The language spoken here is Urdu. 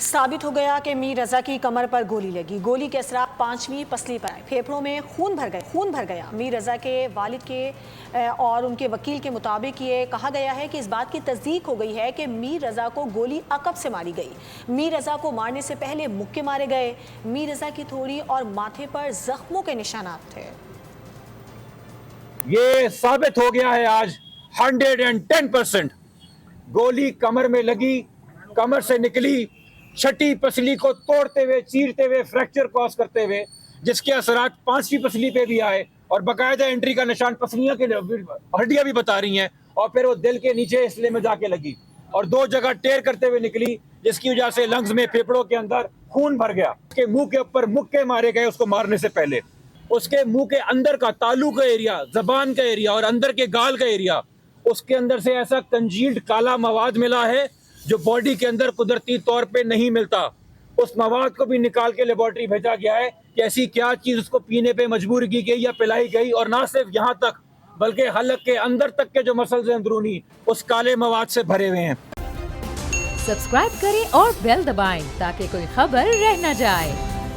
ثابت ہو گیا کہ میر رضا کی کمر پر گولی لگی۔ گولی کے اثرات 5ویں پسلی پر آئے، پھیپھڑوں میں خون بھر گیا۔ میر رضا کے والد کے اور ان کے وکیل کے مطابق یہ کہا گیا ہے کہ اس بات کی تصدیق ہو گئی ہے کہ میر رضا کو گولی عقب سے ماری گئی۔ میر رضا کو مارنے سے پہلے مکے مارے گئے۔ میر رضا کی تھوڑی اور ماتھے پر زخموں کے نشانات تھے۔ یہ ثابت ہو گیا ہے آج 110%۔ گولی کمر میں لگی، کمر سے نکلی، چھٹی پسلی کو توڑتے ہوئے، چیرتے ہوئے، فریکچر کاز کرتے ہوئے، جس کے اثرات 5ویں پسلی پہ بھی آئے اور باقاعدہ انٹری کا نشان پسلیاں کے ہڈیاں بھی بتا رہی ہیں، اور پھر وہ دل کے نیچے حصے میں جا کے لگی اور 2 جگہ ٹیر کرتے ہوئے نکلی، جس کی وجہ سے لنگز میں، پھیپھڑوں کے اندر خون بھر گیا۔ اس کے منہ کے اوپر مکے مارے گئے اس کو مارنے سے پہلے۔ اس کے منہ کے اندر کا تالو کا ایریا، زبان کا ایریا اور اندر کے گال کا ایریا، اس کے اندر سے ایسا کنجیلڈ کالا مواد ملا ہے جو باڈی کے اندر قدرتی طور پہ نہیں ملتا۔ اس مواد کو بھی نکال کے لیبارٹری بھیجا گیا ہے کہ ایسی کیا چیز اس کو پینے پہ مجبور کی گئی یا پلائی گئی، اور نہ صرف یہاں تک بلکہ حلق کے اندر تک کے جو مسلز ہیں اندرونی، اس کالے مواد سے بھرے ہوئے ہیں۔ سبسکرائب کریں اور بیل دبائیں تاکہ کوئی خبر رہ نہ جائے۔